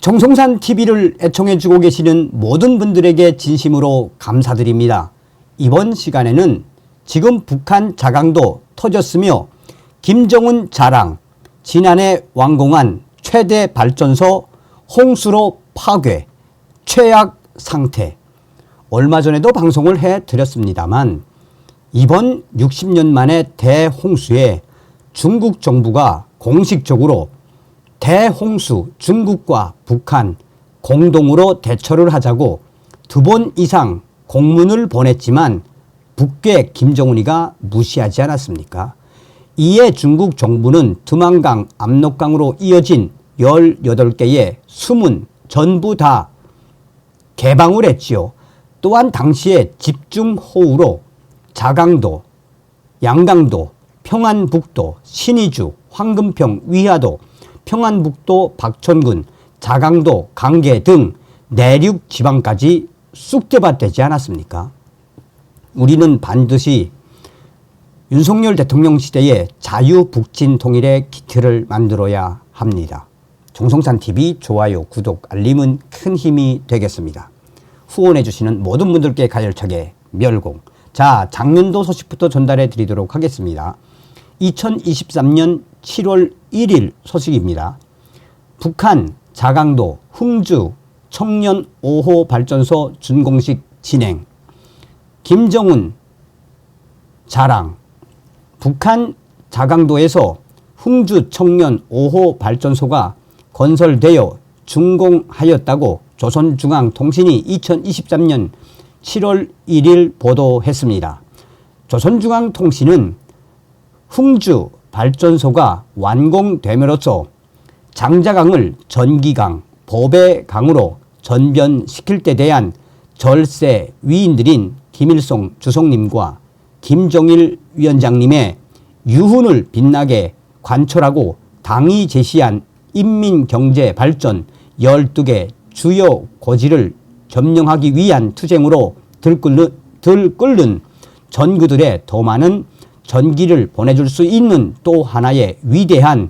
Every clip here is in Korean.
정성산 TV를 애청해주고 계시는 모든 분들에게 진심으로 감사드립니다. 이번 시간에는 지금 북한 자강도 터졌으며 김정은 자랑, 지난해 완공한 최대 발전소 홍수로 파괴, 최악 상태. 얼마 전에도 방송을 해드렸습니다만 이번 60년 만의 대홍수에 중국 정부가 공식적으로 대홍수 중국과 북한 공동으로 대처를 하자고 2번 이상 공문을 보냈지만 북괴 김정은이가 무시하지 않았습니까? 이에 중국 정부는 드만강, 압록강으로 이어진 18개의 수문 전부 다 개방을 했지요. 또한 당시에 집중호우로 자강도, 양강도, 평안북도, 신의주, 황금평, 위화도, 평안북도, 박천군, 자강도, 강계 등 내륙 지방까지 쑥대밭되지 않았습니까? 우리는 반드시 윤석열 대통령 시대에 자유북진 통일의 기틀을 만들어야 합니다. 정성산TV 좋아요, 구독, 알림은 큰 힘이 되겠습니다. 후원해 주시는 모든 분들께 가열차게 멸공. 자, 작년도 소식부터 전달해 드리도록 하겠습니다. 2023년 7월 1일 소식입니다. 북한 자강도 흥주 청년 5호 발전소 준공식 진행. 김정은 자랑. 북한 자강도에서 흥주 청년 5호 발전소가 건설되어 준공하였다고 조선중앙통신이 2023년 7월 1일 보도했습니다. 조선중앙통신은 흥주 발전소가 완공됨으로써 장자강을 전기강, 보배강으로 전변시킬 때 대한 절세 위인들인 김일성 주석님과 김정일 위원장님의 유훈을 빛나게 관철하고 당이 제시한 인민경제발전 12개 주요 고지를 점령하기 위한 투쟁으로 들끓는 전구들의 더 많은 전기를 보내줄 수 있는 또 하나의 위대한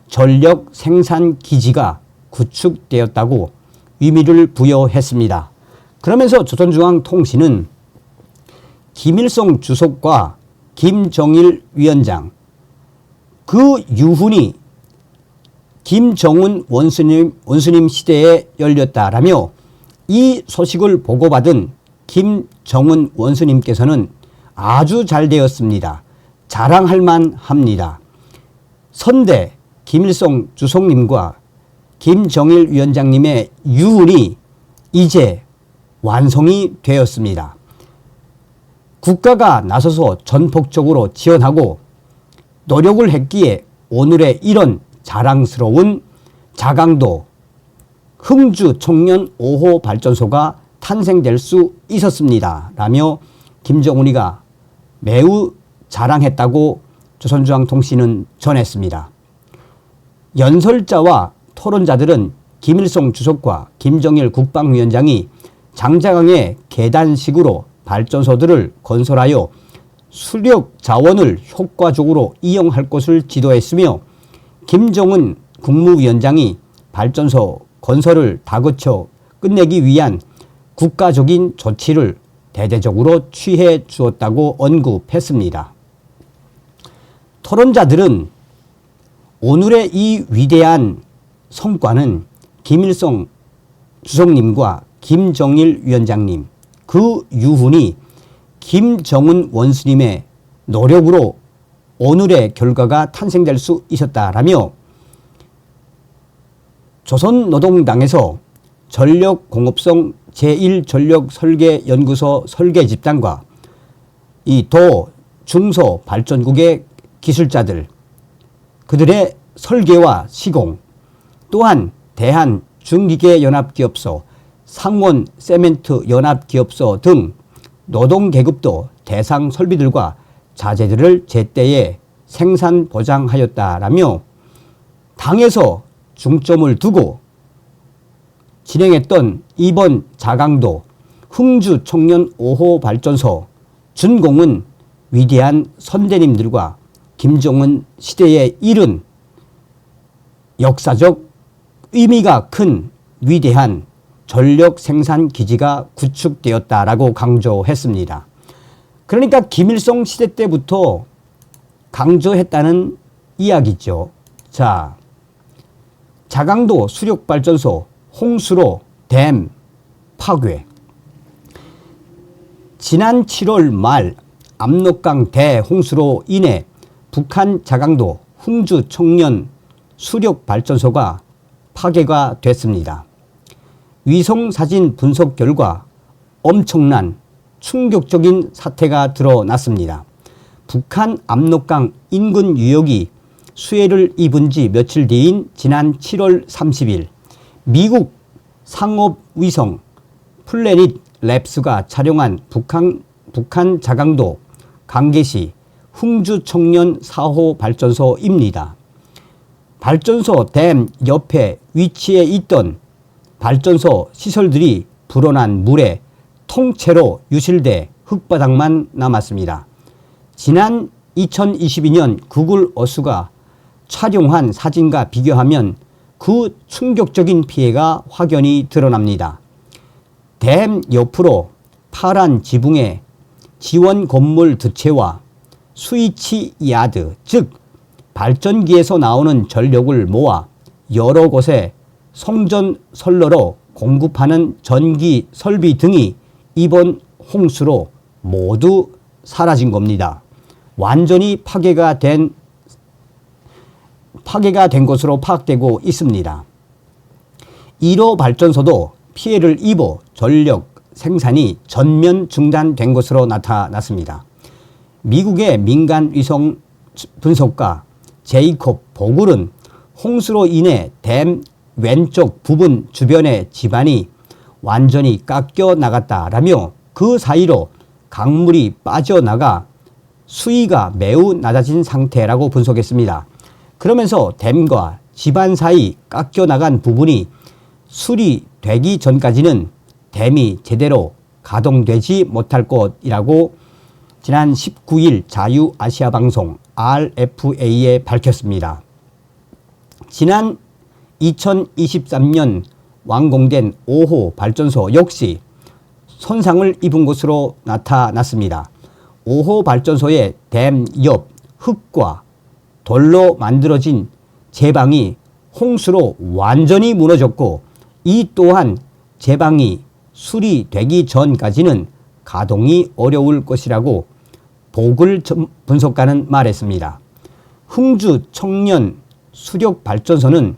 전력 생산 기지가 구축되었다고 의미를 부여했습니다. 그러면서 조선중앙통신은 김일성 주석과 김정일 위원장, 그 유훈이 김정은 원수님 시대에 열렸다라며 이 소식을 보고받은 김정은 원수님께서는 아주 잘 되었습니다. 자랑할 만합니다. 선대 김일성 주석님과 김정일 위원장님의 유훈이 이제 완성이 되었습니다. 국가가 나서서 전폭적으로 지원하고 노력을 했기에 오늘의 이런 자랑스러운 자강도 흥주 청년 5호 발전소가 탄생될 수 있었습니다. 라며 김정은이가 매우 자랑했다고 조선중앙통신은 전했습니다. 연설자와 토론자들은 김일성 주석과 김정일 국방위원장이 장자강의 계단식으로 발전소들을 건설하여 수력 자원을 효과적으로 이용할 것을 지도했으며 김정은 국무위원장이 발전소 건설을 다그쳐 끝내기 위한 국가적인 조치를 대대적으로 취해 주었다고 언급했습니다. 토론자들은 오늘의 이 위대한 성과는 김일성 주석님과 김정일 위원장님, 그 유훈이 김정은 원수님의 노력으로 오늘의 결과가 탄생될 수 있었다라며 조선노동당에서 전력공업성 제1전력설계연구소 설계집단과 이 도, 중소 발전국의 기술자들, 그들의 설계와 시공, 또한 대한중기계연합기업소, 상원세멘트연합기업소 등 노동계급도 대상 설비들과 자재들을 제때에 생산 보장하였다라며 당에서 중점을 두고 진행했던 이번 자강도 흥주 청년 5호 발전소 준공은 위대한 선대님들과 김정은 시대에 이른 역사적 의미가 큰 위대한 전력 생산 기지가 구축되었다라고 강조했습니다. 그러니까 김일성 시대 때부터 강조했다는 이야기죠. 자, 자강도 수력발전소 홍수로 댐 파괴. 지난 7월 말 압록강 대홍수로 인해 북한 자강도 흥주 청년 수력발전소가 파괴가 됐습니다. 위성사진 분석 결과 엄청난 충격적인 사태가 드러났습니다. 북한 압록강 인근 유역이 수해를 입은 지 며칠 뒤인 지난 7월 30일 미국 상업위성 플래닛 랩스가 촬영한 북한 자강도 강계시 흥주 청년 4호 발전소입니다. 발전소 댐 옆에 위치해 있던 발전소 시설들이 불어난 물에 통째로 유실돼 흙바닥만 남았습니다. 지난 2022년 구글 어수가 촬영한 사진과 비교하면 그 충격적인 피해가 확연히 드러납니다. 댐 옆으로 파란 지붕에 지원 건물 두 채와 스위치 야드, 즉 발전기에서 나오는 전력을 모아 여러 곳에 송전 선로로 공급하는 전기 설비 등이 이번 홍수로 모두 사라진 겁니다. 완전히 파괴가 된 것으로 파악되고 있습니다. 1호 발전소도 피해를 입어 전력 생산이 전면 중단된 것으로 나타났습니다. 미국의 민간 위성 분석가 제이콥 보글은 홍수로 인해 댐 왼쪽 부분 주변의 지반이 완전히 깎여 나갔다라며 그 사이로 강물이 빠져나가 수위가 매우 낮아진 상태라고 분석했습니다. 그러면서 댐과 지반 사이 깎여 나간 부분이 수리되기 전까지는 댐이 제대로 가동되지 못할 것이라고 지난 19일 자유아시아방송 RFA에 밝혔습니다. 지난 2023년 완공된 5호 발전소 역시 손상을 입은 것으로 나타났습니다. 5호 발전소의 댐 옆 흙과 돌로 만들어진 제방이 홍수로 완전히 무너졌고 이 또한 제방이 수리되기 전까지는 가동이 어려울 것이라고 보글 분석가는 말했습니다. 흥주 청년 수력발전소는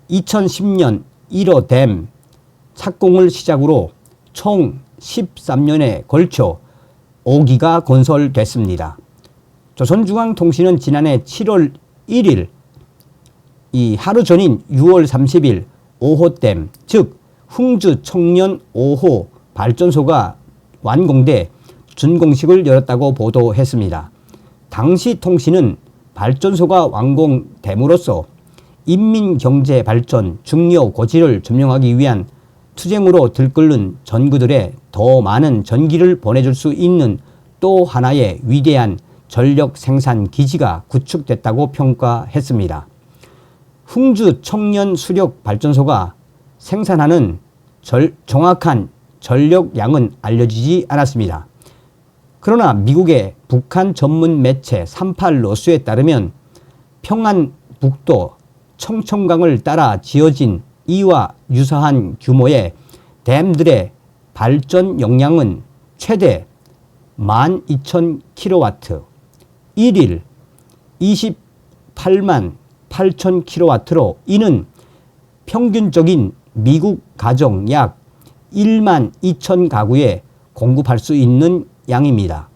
2010년 1호 댐 착공을 시작으로 총 13년에 걸쳐 5기가 건설됐습니다. 조선중앙통신은 지난해 7월 1일 이 하루 전인 6월 30일 5호 댐, 즉 흥주 청년 5호 발전소가 완공돼 준공식을 열었다고 보도했습니다. 당시 통신은 발전소가 완공됨으로써 인민경제 발전 중요 고지를 점령하기 위한 투쟁으로 들끓는 전구들에 더 많은 전기를 보내줄 수 있는 또 하나의 위대한 전력 생산 기지가 구축됐다고 평가했습니다. 흥주 청년 수력 발전소가 생산하는 정확한 전력량은 알려지지 않았습니다. 그러나 미국의 북한 전문 매체 38노스에 따르면 평안북도 청천강을 따라 지어진 이와 유사한 규모의 댐들의 발전 용량은 최대 12,000kW, 1일 28만 8,000kW로 이는 평균적인 미국 가정 약 1만 2천 가구에 공급할 수 있는 양입니다.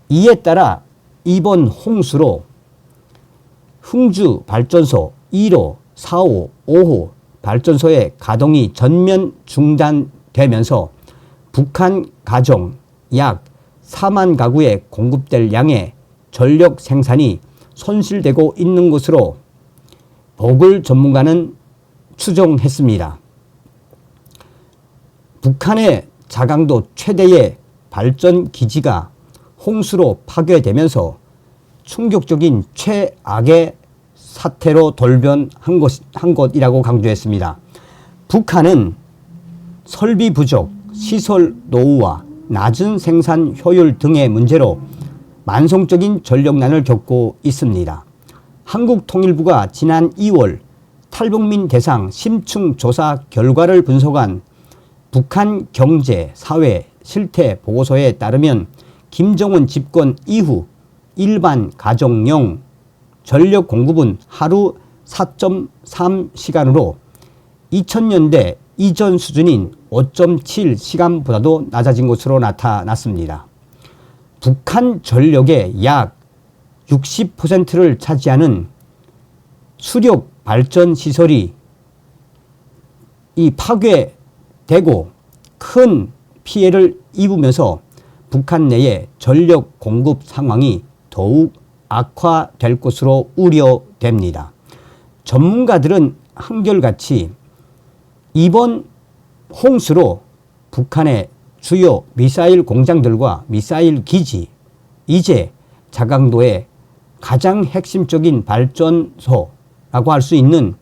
이에 따라 이번 홍수로 흥주 발전소 1호, 4호, 5호 발전소의 가동이 전면 중단되면서 북한 가정 약 4만 가구에 공급될 양의 전력 생산이 손실되고 있는 것으로 보글 전문가는 추정했습니다. 북한의 자강도 최대의 발전 기지가 홍수로 파괴되면서 충격적인 최악의 사태로 돌변한 것이라고 강조했습니다. 북한은 설비 부족, 시설 노후화, 낮은 생산 효율 등의 문제로 만성적인 전력난을 겪고 있습니다. 한국통일부가 지난 2월 탈북민 대상 심층 조사 결과를 분석한 북한 경제, 사회, 실태 보고서에 따르면 김정은 집권 이후 일반 가정용 전력 공급은 하루 4.3시간으로 2000년대 이전 수준인 5.7시간보다도 낮아진 것으로 나타났습니다. 북한 전력의 약 60%를 차지하는 수력 발전 시설이 이 파괴되고 큰 피해를 입으면서 북한 내의 전력 공급 상황이 더욱 악화될 것으로 우려됩니다. 전문가들은 한결같이 이번 홍수로 북한의 주요 미사일 공장들과 미사일 기지, 이제 자강도의 가장 핵심적인 발전소라고 할 수 있는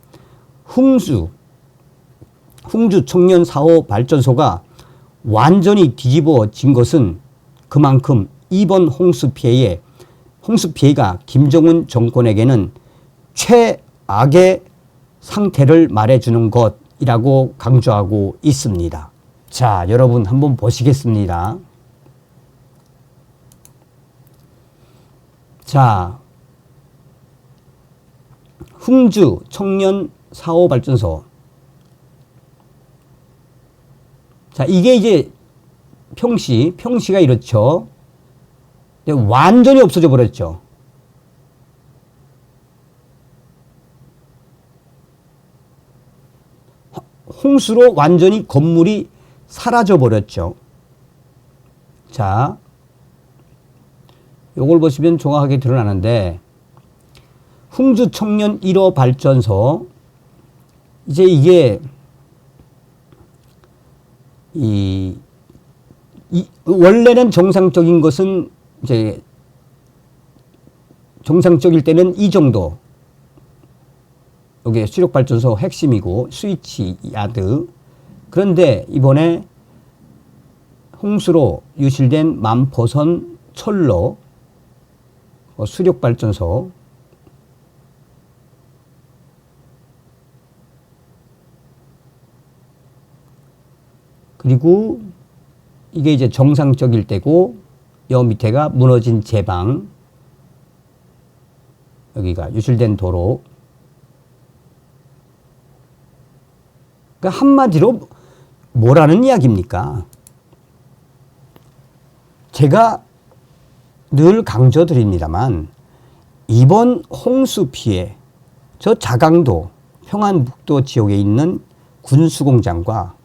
흥주 청년 4호 발전소가 완전히 뒤집어진 것은 그만큼 이번 홍수 피해가 김정은 정권에게는 최악의 상태를 말해주는 것이라고 강조하고 있습니다. 자, 여러분 한번 보시겠습니다. 자, 흥주 청년 4호 발전소. 자, 이게 이제 평시가 이렇죠. 완전히 없어져 버렸죠. 홍수로 완전히 건물이 사라져 버렸죠. 자, 요걸 보시면 정확하게 드러나는데, 흥주 청년 1호 발전소, 이제 이게 원래는 정상적인 것은 이제 정상적일 때는 이 정도. 여기 수력발전소 핵심이고 스위치 야드. 그런데 이번에 홍수로 유실된 만포선 철로 수력발전소, 그리고 이게 이제 정상적일 때고, 여 밑에가 무너진 제방, 여기가 유실된 도로. 그러니까 한마디로 뭐라는 이야기입니까? 제가 늘 강조드립니다만, 이번 홍수 피해, 저 자강도, 평안북도 지역에 있는 군수공장과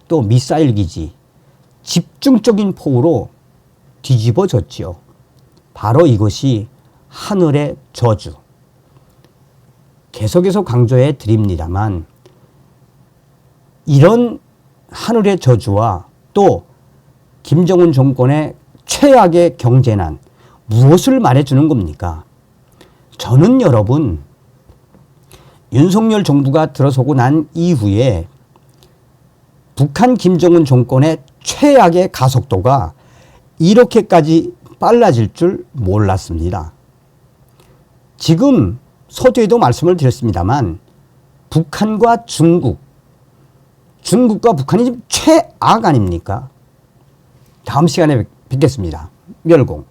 또 미사일 기지, 집중적인 폭우로 뒤집어졌지요. 바로 이것이 하늘의 저주. 계속해서 강조해 드립니다만, 이런 하늘의 저주와 또 김정은 정권의 최악의 경제난, 무엇을 말해주는 겁니까? 저는 여러분, 윤석열 정부가 들어서고 난 이후에 북한 김정은 정권의 최악의 가속도가 이렇게까지 빨라질 줄 몰랐습니다. 지금 서두에도 말씀을 드렸습니다만, 북한과 중국과 북한이 지금 최악 아닙니까? 다음 시간에 뵙겠습니다. 멸공.